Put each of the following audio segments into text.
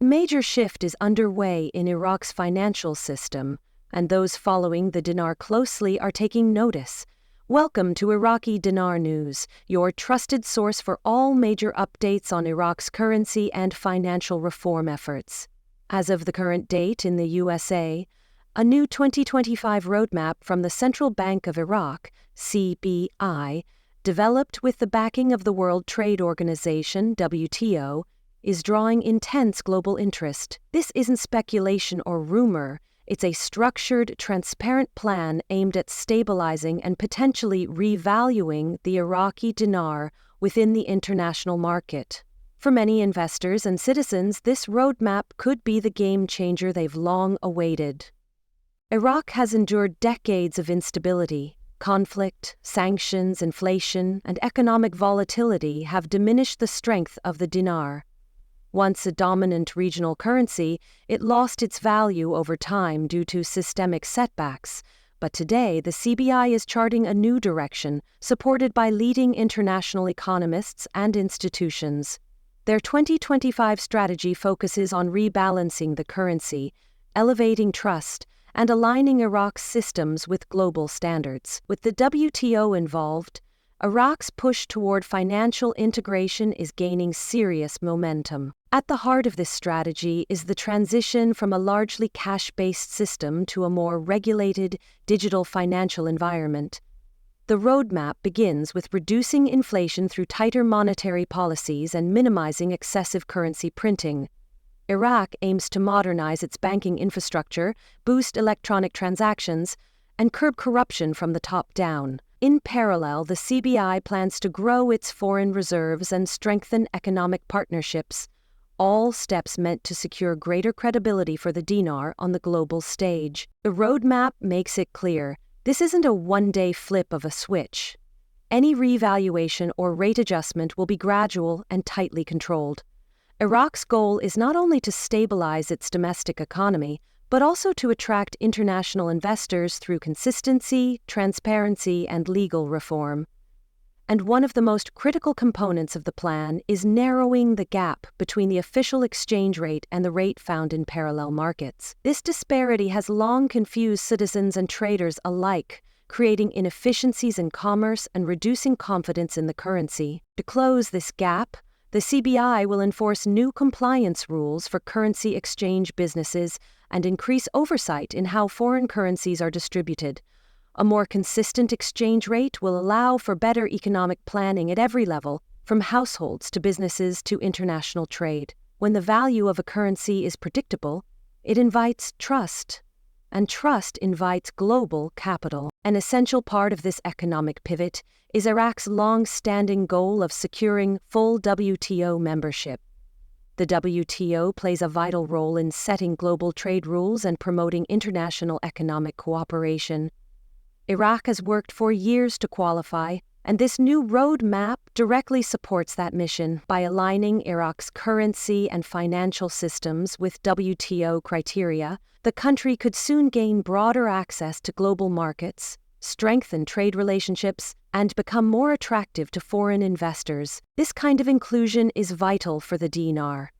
Major shift is underway in Iraq's financial system, and those following the dinar closely are taking notice. Welcome to Iraqi Dinar News, your trusted source for all major updates on Iraq's currency and financial reform efforts. As of the current date in the USA, a new 2025 roadmap from the Central Bank of Iraq, CBI, developed with the backing of the World Trade Organization, WTO, is drawing intense global interest. This isn't speculation or rumor. It's a structured, transparent plan aimed at stabilizing and potentially revaluing the Iraqi dinar within the international market. For many investors and citizens, this roadmap could be the game changer they've long awaited. Iraq has endured decades of instability. Conflict, sanctions, inflation, and economic volatility have diminished the strength of the dinar. Once a dominant regional currency, it lost its value over time due to systemic setbacks. But today, the CBI is charting a new direction, supported by leading international economists and institutions. Their 2025 strategy focuses on rebalancing the currency, elevating trust, and aligning Iraq's systems with global standards. With the WTO involved, Iraq's push toward financial integration is gaining serious momentum. At the heart of this strategy is the transition from a largely cash-based system to a more regulated, digital financial environment. The roadmap begins with reducing inflation through tighter monetary policies and minimizing excessive currency printing. Iraq aims to modernize its banking infrastructure, boost electronic transactions, and curb corruption from the top down. In parallel, the CBI plans to grow its foreign reserves and strengthen economic partnerships, all steps meant to secure greater credibility for the dinar on the global stage. The roadmap makes it clear this isn't a one-day flip of a switch. Any revaluation or rate adjustment will be gradual and tightly controlled. Iraq's goal is not only to stabilize its domestic economy, but also to attract international investors through consistency, transparency, and legal reform. And one of the most critical components of the plan is narrowing the gap between the official exchange rate and the rate found in parallel markets. This disparity has long confused citizens and traders alike, creating inefficiencies in commerce and reducing confidence in the currency. To close this gap, the CBI will enforce new compliance rules for currency exchange businesses and increase oversight in how foreign currencies are distributed. A more consistent exchange rate will allow for better economic planning at every level, from households to businesses to international trade. When the value of a currency is predictable, it invites trust, and trust invites global capital. An essential part of this economic pivot is Iraq's long-standing goal of securing full WTO membership. The WTO plays a vital role in setting global trade rules and promoting international economic cooperation. Iraq has worked for years to qualify, and this new roadmap directly supports that mission by aligning Iraq's currency and financial systems with WTO criteria. The country could soon gain broader access to global markets, strengthen trade relationships, and become more attractive to foreign investors. This kind of inclusion is vital for the dinar.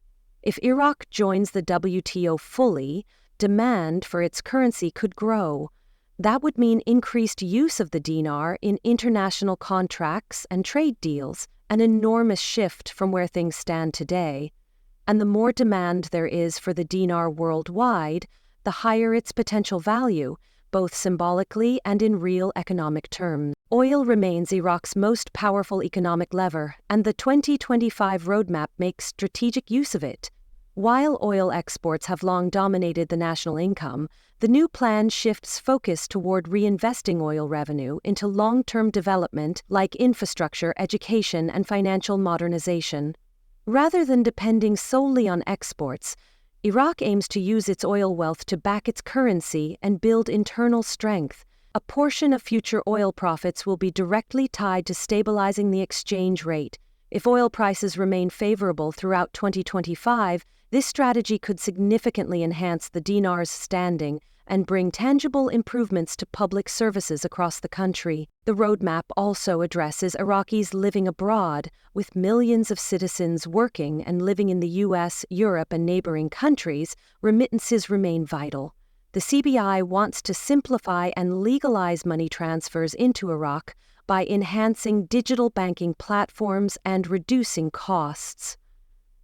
If Iraq joins the WTO fully, demand for its currency could grow. That would mean increased use of the dinar in international contracts and trade deals, an enormous shift from where things stand today. And the more demand there is for the dinar worldwide, the higher its potential value, both symbolically and in real economic terms. Oil remains Iraq's most powerful economic lever, and the 2025 roadmap makes strategic use of it. While oil exports have long dominated the national income, the new plan shifts focus toward reinvesting oil revenue into long-term development like infrastructure, education, and financial modernization. Rather than depending solely on exports, Iraq aims to use its oil wealth to back its currency and build internal strength. A portion of future oil profits will be directly tied to stabilizing the exchange rate. If oil prices remain favorable throughout 2025, this strategy could significantly enhance the dinar's standing and bring tangible improvements to public services across the country. The roadmap also addresses Iraqis living abroad, with millions of citizens working and living in the US, Europe, and neighboring countries. Remittances remain vital. The CBI wants to simplify and legalize money transfers into Iraq by enhancing digital banking platforms and reducing costs.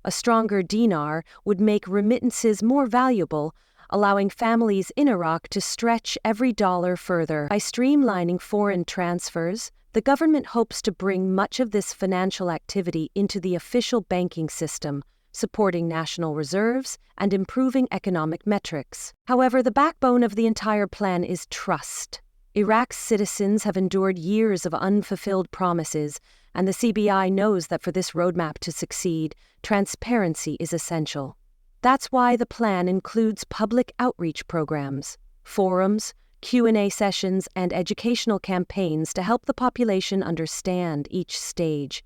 A stronger dinar would make remittances more valuable, allowing families in Iraq to stretch every dollar further. By streamlining foreign transfers, the government hopes to bring much of this financial activity into the official banking system, supporting national reserves and improving economic metrics. However, the backbone of the entire plan is trust. Iraq's citizens have endured years of unfulfilled promises, and the CBI knows that for this roadmap to succeed, transparency is essential. That's why the plan includes public outreach programs, forums, Q&A sessions, and educational campaigns to help the population understand each stage.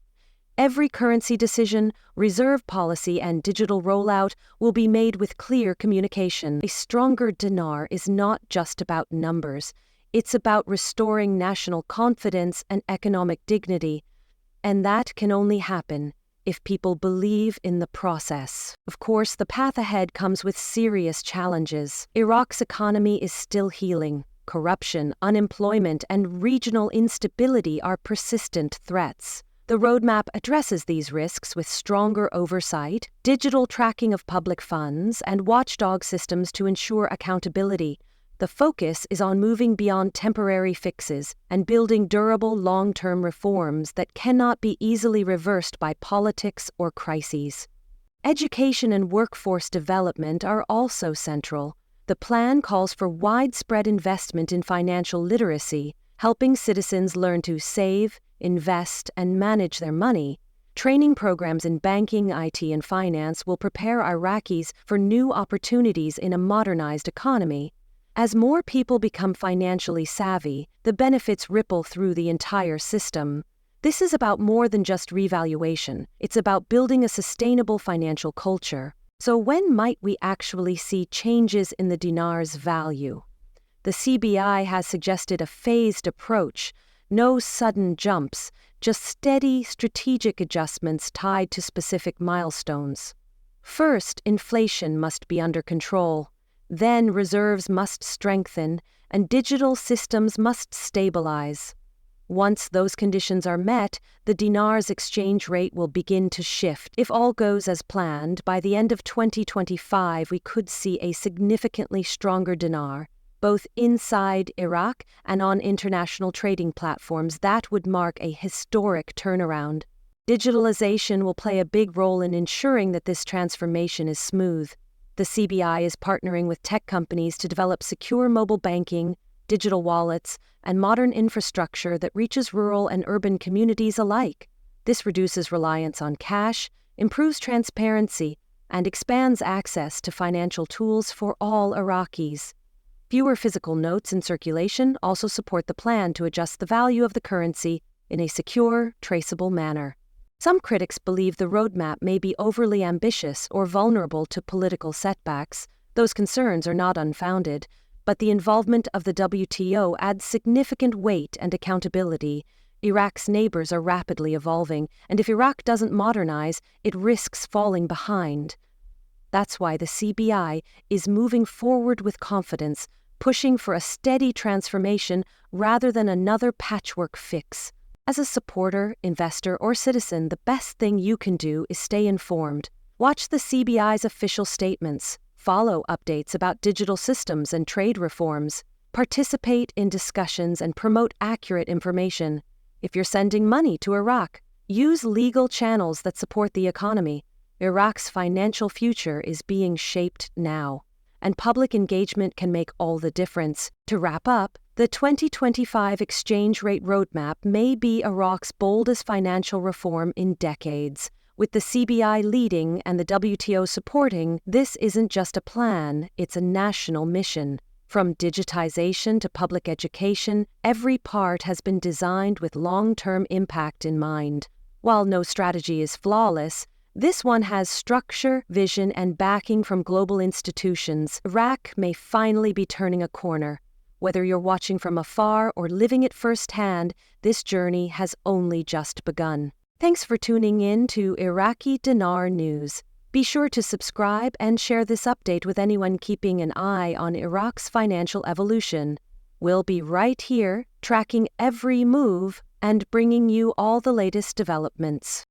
Every currency decision, reserve policy, and digital rollout will be made with clear communication. A stronger dinar is not just about numbers. It's about restoring national confidence and economic dignity. And that can only happen if people believe in the process. Of course, the path ahead comes with serious challenges. Iraq's economy is still healing. Corruption, unemployment, and regional instability are persistent threats. The roadmap addresses these risks with stronger oversight, digital tracking of public funds, and watchdog systems to ensure accountability. The focus is on moving beyond temporary fixes and building durable long-term reforms that cannot be easily reversed by politics or crises. Education and workforce development are also central. The plan calls for widespread investment in financial literacy, helping citizens learn to save, invest, and manage their money. Training programs in banking, IT, and finance will prepare Iraqis for new opportunities in a modernized economy. As more people become financially savvy, the benefits ripple through the entire system. This is about more than just revaluation. It's about building a sustainable financial culture. So when might we actually see changes in the dinar's value? The CBI has suggested a phased approach, no sudden jumps, just steady, strategic adjustments tied to specific milestones. First, inflation must be under control. Then reserves must strengthen, and digital systems must stabilize. Once those conditions are met, the dinar's exchange rate will begin to shift. If all goes as planned, by the end of 2025 we could see a significantly stronger dinar, both inside Iraq and on international trading platforms. That would mark a historic turnaround. Digitalization will play a big role in ensuring that this transformation is smooth. The CBI is partnering with tech companies to develop secure mobile banking, digital wallets, and modern infrastructure that reaches rural and urban communities alike. This reduces reliance on cash, improves transparency, and expands access to financial tools for all Iraqis. Fewer physical notes in circulation also support the plan to adjust the value of the currency in a secure, traceable manner. Some critics believe the roadmap may be overly ambitious or vulnerable to political setbacks. Those concerns are not unfounded, but the involvement of the WTO adds significant weight and accountability. Iraq's neighbors are rapidly evolving, and if Iraq doesn't modernize, it risks falling behind. That's why the CBI is moving forward with confidence, pushing for a steady transformation rather than another patchwork fix. As a supporter, investor, or citizen, the best thing you can do is stay informed. Watch the CBI's official statements, follow updates about digital systems and trade reforms, participate in discussions, and promote accurate information. If you're sending money to Iraq, use legal channels that support the economy. Iraq's financial future is being shaped now, and public engagement can make all the difference. To wrap up, the 2025 exchange rate roadmap may be Iraq's boldest financial reform in decades. With the CBI leading and the WTO supporting, this isn't just a plan, it's a national mission. From digitization to public education, every part has been designed with long-term impact in mind. While no strategy is flawless, This one has structure, vision, and backing from global institutions. Iraq may finally be turning a corner. Whether you're watching from afar or living it firsthand, this journey has only just begun. Thanks for tuning in to Iraqi Dinar News. Be sure to subscribe and share this update with anyone keeping an eye on Iraq's financial evolution. We'll be right here, tracking every move and bringing you all the latest developments.